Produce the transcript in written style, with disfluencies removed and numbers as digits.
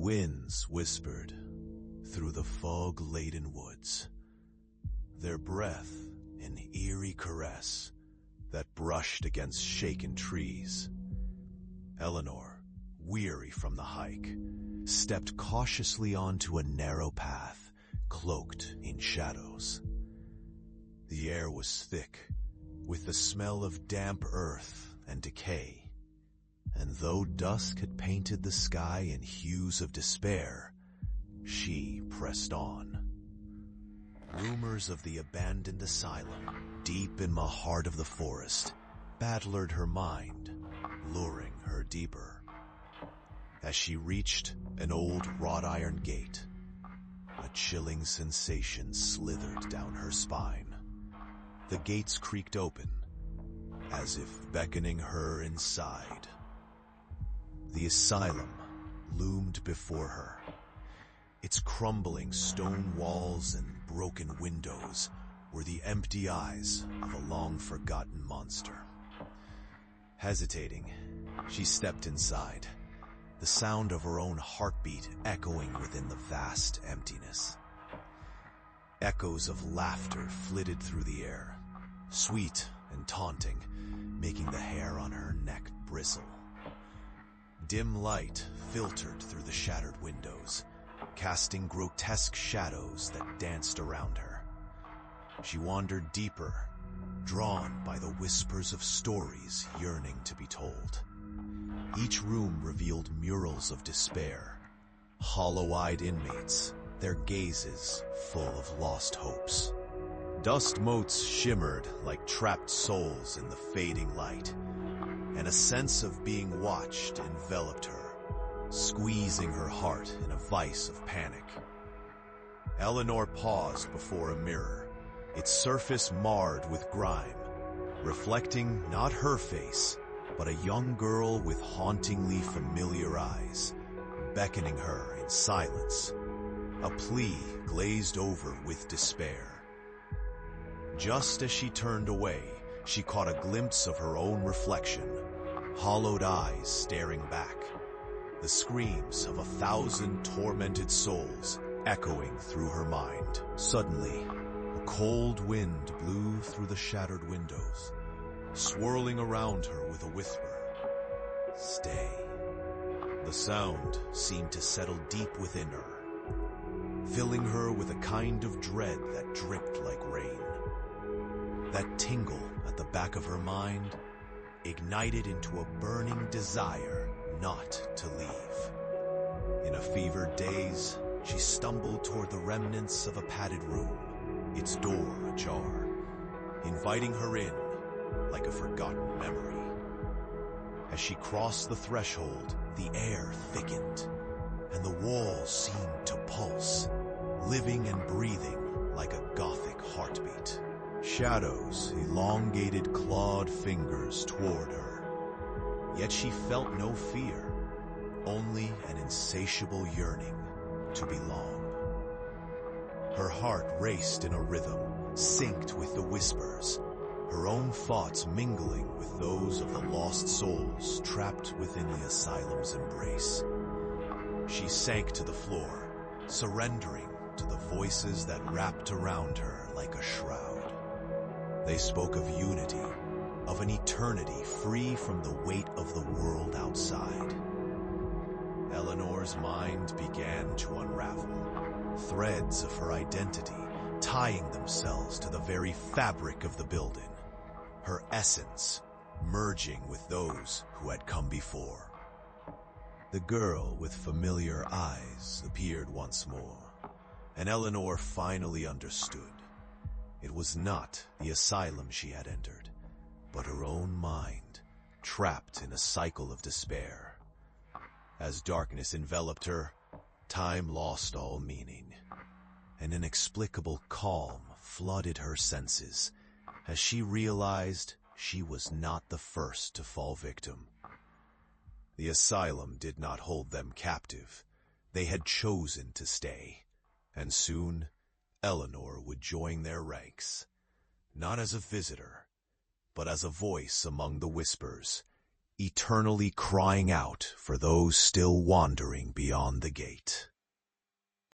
winds whispered through the fog-laden woods, their breath an eerie caress that brushed against shaken trees. Eleanor, weary from the hike, stepped cautiously onto a narrow path cloaked in shadows. The air was thick, with the smell of damp earth and decay, and though dusk had painted the sky in hues of despair, she pressed on. Rumors of the abandoned asylum, deep in the heart of the forest, battlered her mind, luring her deeper. As she reached an old wrought iron gate, a chilling sensation slithered down her spine. The gates creaked open, as if beckoning her inside. The asylum loomed before her, its crumbling stone walls and broken windows were the empty eyes of a long-forgotten monster. Hesitating, she stepped inside, the sound of her own heartbeat echoing within the vast emptiness. Echoes of laughter flitted through the air, sweet and taunting, making the hair on her neck bristle. Dim light filtered through the shattered windows, casting grotesque shadows that danced around her. She wandered deeper, drawn by the whispers of stories yearning to be told. Each room revealed murals of despair, hollow-eyed inmates, their gazes full of lost hopes. Dust motes shimmered like trapped souls in the fading light, and a sense of being watched enveloped her, squeezing her heart in a vice of panic. Eleanor paused before a mirror, its surface marred with grime, reflecting not her face, but a young girl with hauntingly familiar eyes, beckoning her in silence, a plea glazed over with despair. Just as she turned away, she caught a glimpse of her own reflection, hollowed eyes staring back, the screams of 1,000 tormented souls echoing through her mind. Suddenly, a cold wind blew through the shattered windows, swirling around her with a whisper, "Stay." The sound seemed to settle deep within her, filling her with a kind of dread that dripped like rain. That tingle at the back of her mind ignited into a burning desire not to leave. In a fevered daze, she stumbled toward the remnants of a padded room, its door ajar, inviting her in like a forgotten memory. As she crossed the threshold, the air thickened, and the walls seemed to pulse, living and breathing like a gothic heartbeat. Shadows elongated clawed fingers toward her, yet she felt no fear, only an insatiable yearning to belong. Her heart raced in a rhythm, synced with the whispers, her own thoughts mingling with those of the lost souls trapped within the asylum's embrace. She sank to the floor, surrendering to the voices that wrapped around her like a shroud. They spoke of unity, of an eternity free from the weight of the world outside. Eleanor's mind began to unravel, threads of her identity tying themselves to the very fabric of the building, her essence merging with those who had come before. The girl with familiar eyes appeared once more, and Eleanor finally understood. It was not the asylum she had entered, but her own mind, trapped in a cycle of despair. As darkness enveloped her, time lost all meaning. An inexplicable calm flooded her senses as she realized she was not the first to fall victim. The asylum did not hold them captive. They had chosen to stay, and soon Eleanor would join their ranks, not as a visitor, but as a voice among the whispers, eternally crying out for those still wandering beyond the gate.